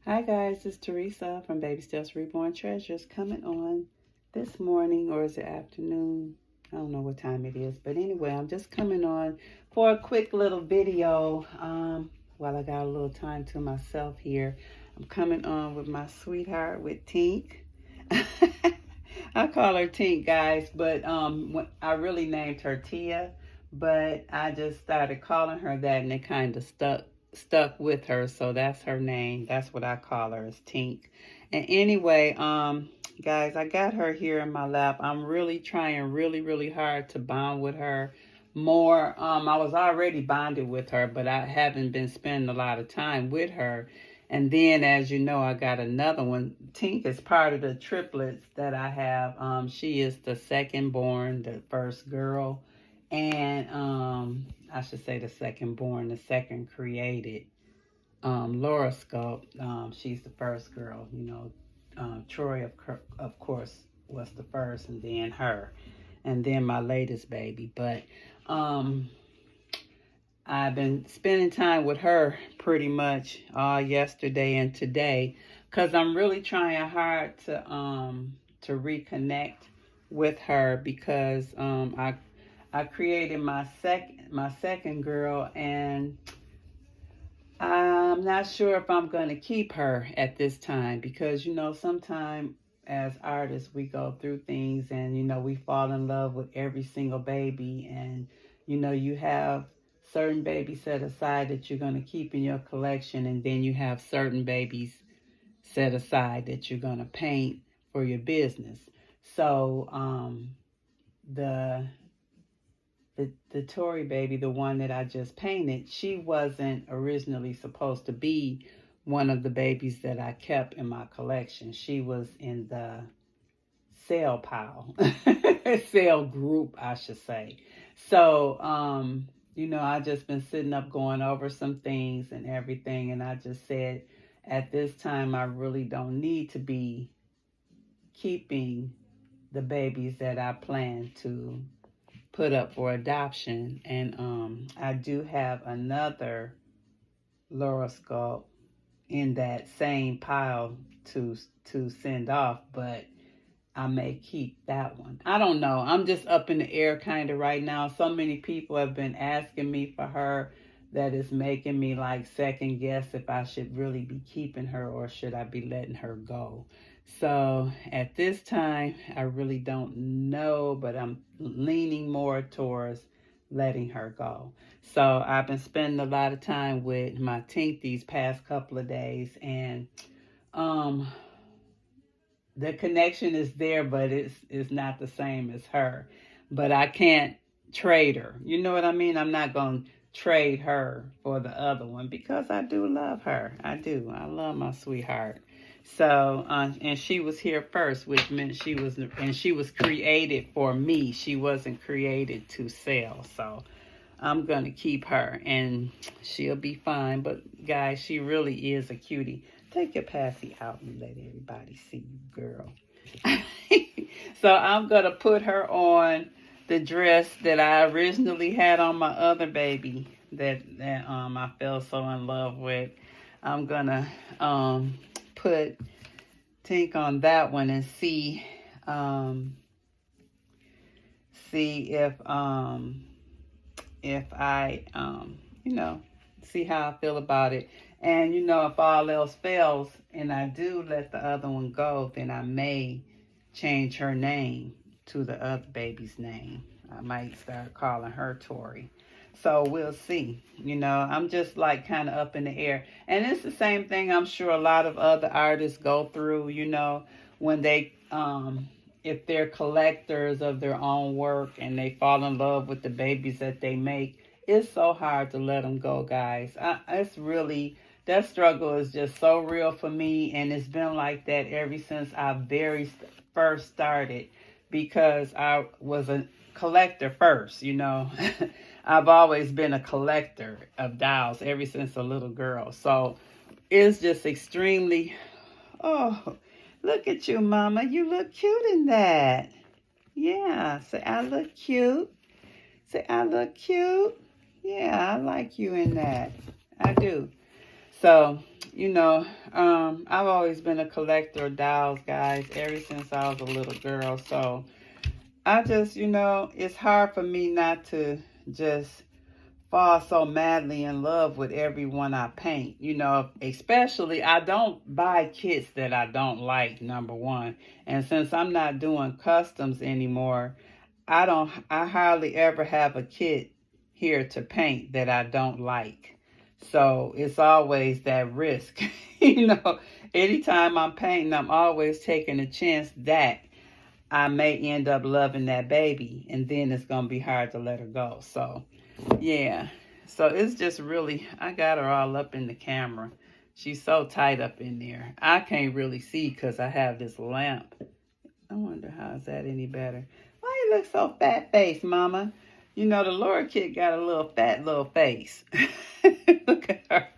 Hi guys, it's Teresa from BabySteps Reborn Treasures coming on this morning, or is it afternoon? I don't know what time it is, but anyway, I'm just coming on for a quick little video while I got a little time to myself here. I'm coming on with my sweetheart, with Tink. I call her Tink, guys, but I really named her Tia, but I just started calling her that, and it kind of stuck with her, so that's her name. That's what I call her, is Tink. And anyway, guys, I got her here in my lap. I'm really trying really hard to bond with her more. I was already bonded with her, but I haven't been spending a lot of time with her. And then, as you know, I got another one. Tink is part of the triplets that I have. She is the second born, the first girl. And I should say the second born, the second created. Laura Sculpt, she's the first girl. Troy, of course, was the first, and then her. And then my latest baby. But I've been spending time with her pretty much all yesterday and today, because I'm really trying hard to reconnect with her, because I created my second girl, and I'm not sure if I'm going to keep her at this time, because sometimes as artists we go through things, and we fall in love with every single baby, and you have certain babies set aside that you're going to keep in your collection, and then you have certain babies set aside that you're going to paint for your business. So the Tory baby, the one that I just painted, she wasn't originally supposed to be one of the babies that I kept in my collection. She was in the sale pile, sale group, I should say. So, I just been sitting up going over some things and everything, and I just said, at this time, I really don't need to be keeping the babies that I plan to put up for adoption. And I do have another Laura Sculpt in that same pile to send off, but I may keep that one. I don't know. I'm just up in the air kind of right now. So many people have been asking me for her that is making me like second guess if I should really be keeping her or should I be letting her go. So at this time, I really don't know, but I'm leaning more towards letting her go. So I've been spending a lot of time with my Tink these past couple of days, and the connection is there, but it's not the same as her. But I can't trade her. You know what I mean? I'm not going to trade her for the other one, because I do love her. I do. I love my sweetheart. So, and she was here first, which meant she was created for me. She wasn't created to sell. So I'm going to keep her, and she'll be fine. But guys, she really is a cutie. Take your passy out and let everybody see you, girl. So I'm going to put her on the dress that I originally had on my other baby that I fell so in love with. I'm going to put Tink on that one and see if I see how I feel about it. And if all else fails and I do let the other one go, then I may change her name to the other baby's name. I might start calling her Tori. So we'll see. I'm just like kind of up in the air. And it's the same thing I'm sure a lot of other artists go through, when they if they're collectors of their own work and they fall in love with the babies that they make. It's so hard to let them go, guys. That struggle is just so real for me, and it's been like that ever since I very first started, because I was a collector first, I've always been a collector of dolls ever since a little girl. So it's just extremely, oh, look at you, Mama. You look cute in that. Yeah, say I look cute. Say I look cute. Yeah, I like you in that. I do. So you know, I've always been a collector of dolls, guys, ever since I was a little girl. So I just, it's hard for me not to just fall so madly in love with everyone I paint. Especially I don't buy kits that I don't like, number one. And since I'm not doing customs anymore, I hardly ever have a kit here to paint that I don't like. So it's always that risk. Anytime I'm painting, I'm always taking a chance that I may end up loving that baby, and then it's going to be hard to let her go. So, yeah. So it's just really, I got her all up in the camera. She's so tight up in there. I can't really see because I have this lamp. I wonder how is that any better. Why you look so fat-faced, Mama? The Lord kid got a little fat little face. Look at her.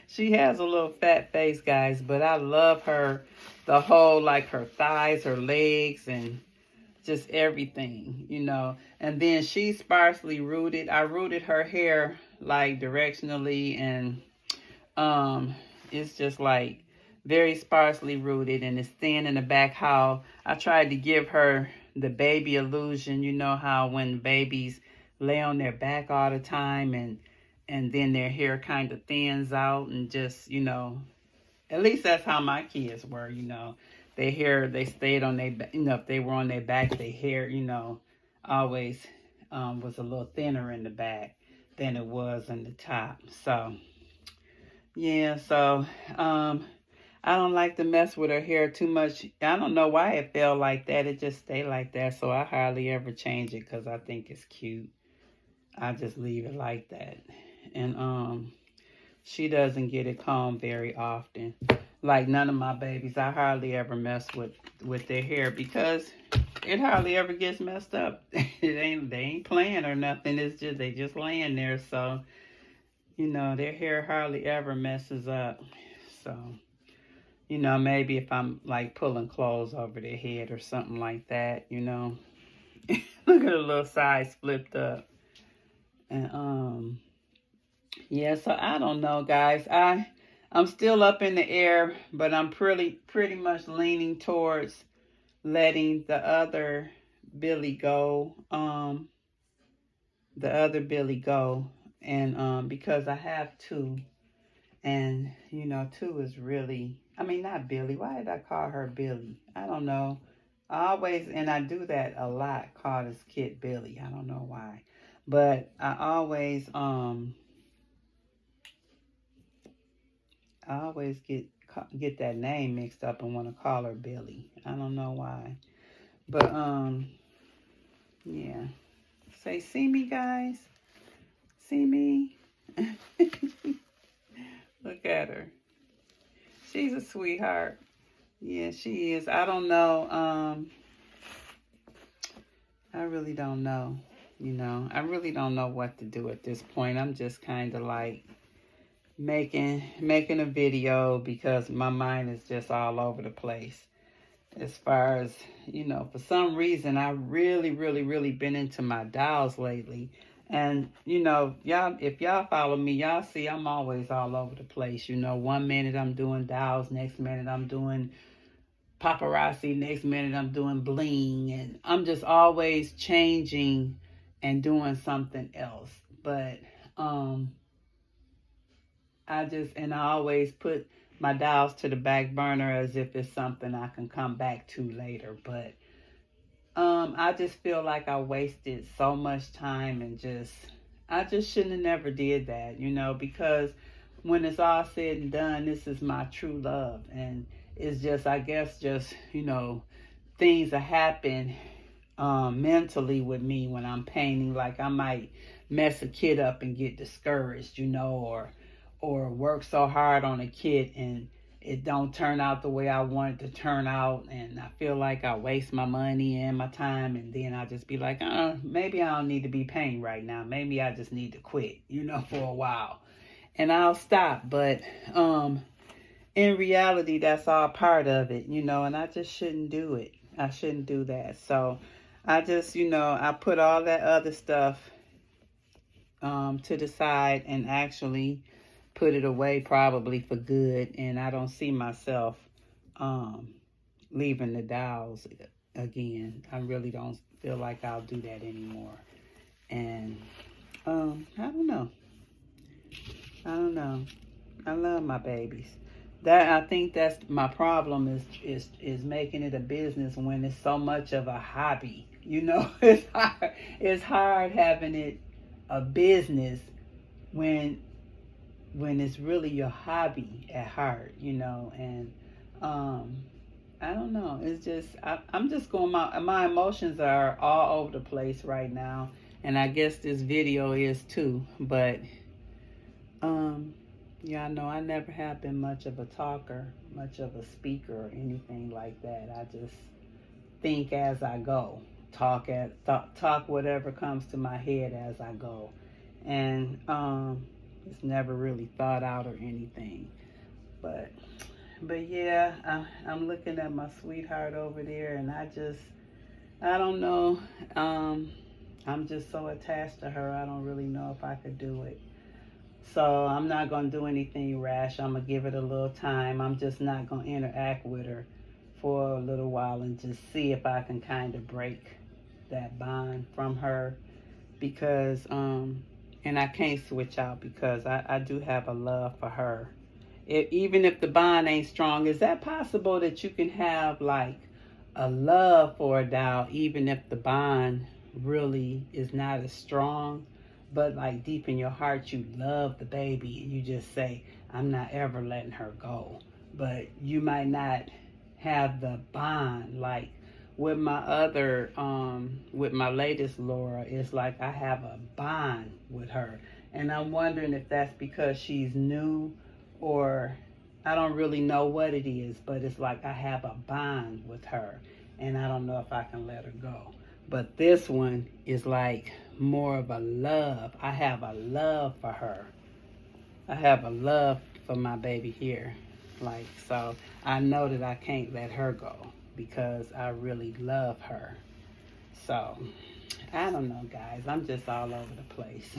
She has a little fat face, guys, but I love her. The whole, like her thighs, her legs, and just everything, And then she's sparsely rooted. I rooted her hair like directionally, and it's just like very sparsely rooted, and it's thin in the back. How I tried to give her the baby illusion. You know how when babies lay on their back all the time, and then their hair kind of thins out, and just, at least that's how my kids were, Their hair, they stayed on their, if they were on their back, their hair, always was a little thinner in the back than it was in the top. So, yeah, so I don't like to mess with her hair too much. I don't know why it fell like that. It just stayed like that, so I hardly ever change it because I think it's cute. I just leave it like that. And she doesn't get it combed very often. Like none of my babies, I hardly ever mess with their hair because it hardly ever gets messed up. They ain't playing or nothing. It's just they just laying there. So, their hair hardly ever messes up. So, maybe if I'm like pulling clothes over their head or something like that, Look at the little sides flipped up. And yeah, so I don't know, guys. I'm still up in the air, but I'm pretty much leaning towards letting the other Billy go. And because I have two, and two is really, I mean, not Billy. Why did I call her Billy? I don't know. And I do that a lot, call this kid Billy. I don't know why. But I always get that name mixed up and want to call her Billy. I don't know why. But yeah. Say, see me, guys? See me? Look at her. She's a sweetheart. Yeah, she is. I don't know. I really don't know. I really don't know what to do at this point. I'm just kind of like making a video because my mind is just all over the place. As far as, for some reason, I really been into my dolls lately. And, y'all, if y'all follow me, y'all see I'm always all over the place. 1 minute I'm doing dolls, next minute I'm doing paparazzi, next minute I'm doing bling. And I'm just always changing and doing something else. But I always put my dolls to the back burner as if it's something I can come back to later. But I just feel like I wasted so much time and I just shouldn't have never did that, because when it's all said and done, this is my true love. And it's just, I guess, things that happen mentally with me when I'm painting. Like I might mess a kid up and get discouraged, or work so hard on a kit and it don't turn out the way I want it to turn out, and I feel like I waste my money and my time, and then I just be like, maybe I don't need to be painting right now. Maybe I just need to quit, for a while. And I'll stop. But in reality, that's all part of it, and I just shouldn't do it. I shouldn't do that. So I just, I put all that other stuff to the side and actually put it away probably for good, and I don't see myself leaving the dolls again. I really don't feel like I'll do that anymore. And I don't know. I love my babies. I think that's my problem is making it a business when it's so much of a hobby. You know, it's hard having it a business when it's really your hobby at heart, you know. And I don't know. It's just I'm just going. My emotions are all over the place right now, and I guess this video is too. But yeah, I know I never have been much of a talker, much of a speaker, or anything like that. I just think as I go, talk whatever comes to my head as I go, and it's never really thought out or anything. But yeah, I'm looking at my sweetheart over there, and I don't know. I'm just so attached to her. I don't really know if I could do it. So I'm not going to do anything rash. I'm going to give it a little time. I'm just not going to interact with her for a little while and just see if I can kind of break that bond from her. Because, and I can't switch out because I do have a love for her. Even if the bond ain't strong, is that possible that you can have like a love for a doll even if the bond really is not as strong, but like deep in your heart you love the baby and you just say, I'm not ever letting her go. But you might not have the bond like with my other with my latest Laura. It's like I have a bond with her, and I'm wondering if that's because she's new, or I don't really know what it is, but it's like I have a bond with her, and I don't know if I can let her go. But this one is like more of a love. I have a love for her. I have a love for my baby here. Like, so I know that I can't let her go because I really love her. So I don't know, guys. I'm just all over the place.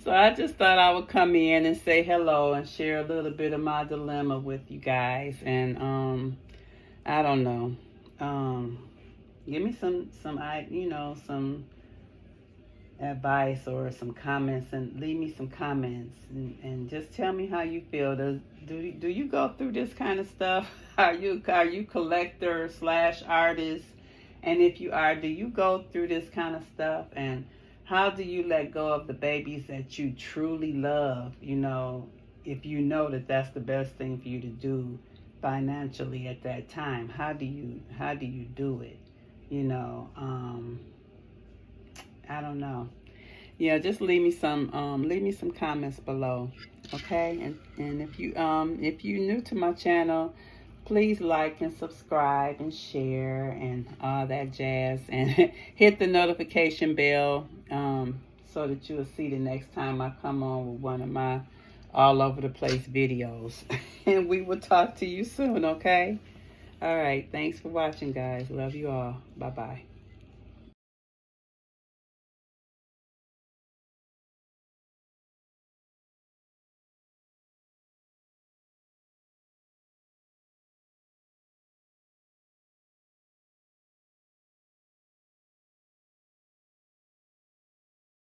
So I just thought I would come in and say hello and share a little bit of my dilemma with you guys. And I don't know. Give me some advice or some comments, and leave me some comments and just tell me how you feel. Do you go through this kind of stuff? Are you collector / artist? And if you are, do you go through this kind of stuff? And how do you let go of the babies that you truly love? You know, if you know that that's the best thing for you to do financially at that time, how do you do it? You know, I don't know. Yeah, just leave me some comments below, okay? And if you're new to my channel, please like and subscribe and share and all that jazz, and hit the notification bell so that you'll see the next time I come on with one of my all over the place videos. And we will talk to you soon, okay? All right, thanks for watching, guys. Love you all. Bye-bye.